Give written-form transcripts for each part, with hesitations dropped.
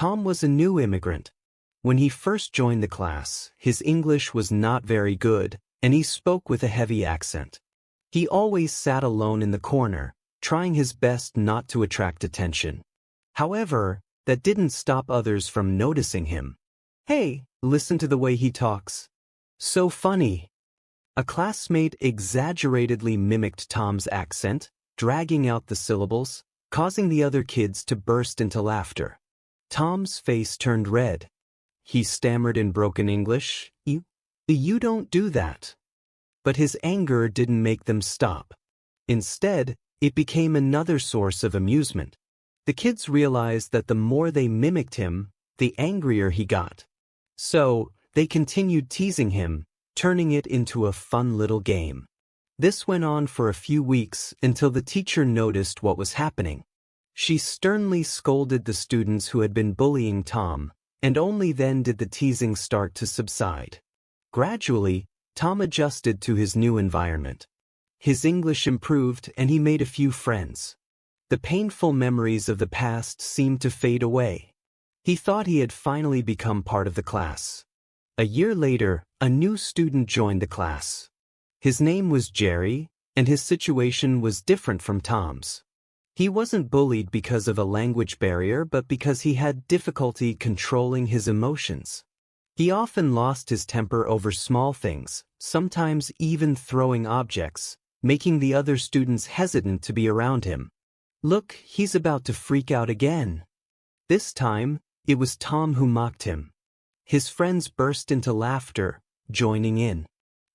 Tom was a new immigrant. When he first joined the class, his English was not very good, and he spoke with a heavy accent. He always sat alone in the corner, trying his best not to attract attention. However, that didn't stop others from noticing him. "Hey, listen to the way he talks. So funny." A classmate exaggeratedly mimicked Tom's accent, dragging out the syllables, causing the other kids to burst into laughter. Tom's face turned red. He stammered in broken English, You don't do that." But his anger didn't make them stop. Instead, it became another source of amusement. The kids realized that the more they mimicked him, the angrier he got. So, they continued teasing him, turning it into a fun little game. This went on for a few weeks until the teacher noticed what was happening. She sternly scolded the students who had been bullying Tom, and only then did the teasing start to subside. Gradually, Tom adjusted to his new environment. His English improved and he made a few friends. The painful memories of the past seemed to fade away. He thought he had finally become part of the class. A year later, a new student joined the class. His name was Jerry, and his situation was different from Tom's. He wasn't bullied because of a language barrier but because he had difficulty controlling his emotions. He often lost his temper over small things, sometimes even throwing objects, making the other students hesitant to be around him. "Look, he's about to freak out again." This time, it was Tom who mocked him. His friends burst into laughter, joining in.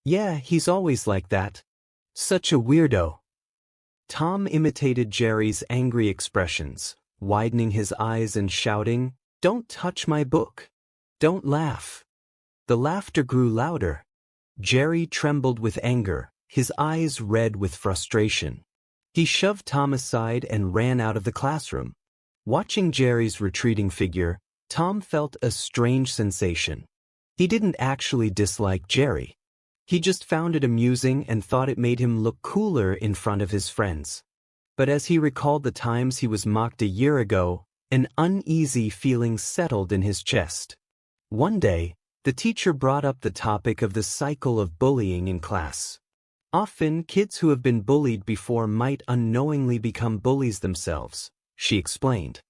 "Yeah, he's always like that. Such a weirdo." Tom imitated Jerry's angry expressions, widening his eyes and shouting, "Don't touch my book. Don't laugh." The laughter grew louder. Jerry trembled with anger, his eyes red with frustration. He shoved Tom aside and ran out of the classroom. Watching Jerry's retreating figure, Tom felt a strange sensation. He didn't actually dislike Jerry. He just found it amusing and thought it made him look cooler in front of his friends. But as he recalled the times he was mocked a year ago, an uneasy feeling settled in his chest. One day, the teacher brought up the topic of the cycle of bullying in class. Often, kids who have been bullied before might unknowingly become bullies themselves, she explained.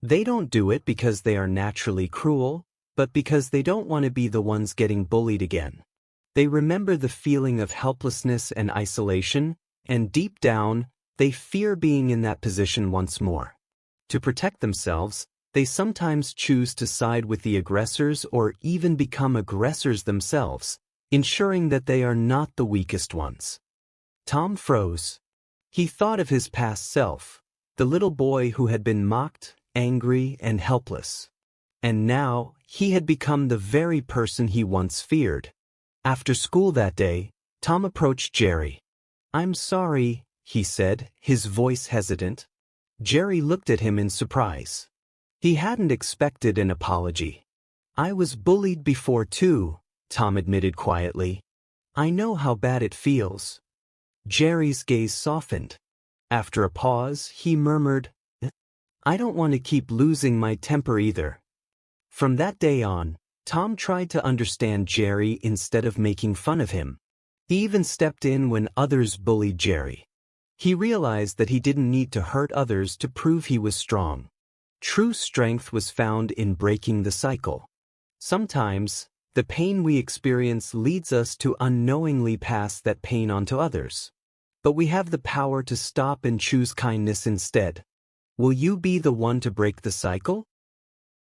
They don't do it because they are naturally cruel, but because they don't want to be the ones getting bullied again. They remember the feeling of helplessness and isolation, and deep down, they fear being in that position once more. To protect themselves, they sometimes choose to side with the aggressors or even become aggressors themselves, ensuring that they are not the weakest ones. Tom froze. He thought of his past self, the little boy who had been mocked, angry, and helpless. And now, he had become the very person he once feared. After school that day, Tom approached Jerry. "I'm sorry," he said, his voice hesitant. Jerry looked at him in surprise. He hadn't expected an apology. "I was bullied before too," Tom admitted quietly. "I know how bad it feels." Jerry's gaze softened. After a pause, he murmured, "I don't want to keep losing my temper either." From that day on, Tom tried to understand Jerry instead of making fun of him. He even stepped in when others bullied Jerry. He realized that he didn't need to hurt others to prove he was strong. True strength was found in breaking the cycle. Sometimes, the pain we experience leads us to unknowingly pass that pain on to others. But we have the power to stop and choose kindness instead. Will you be the one to break the cycle?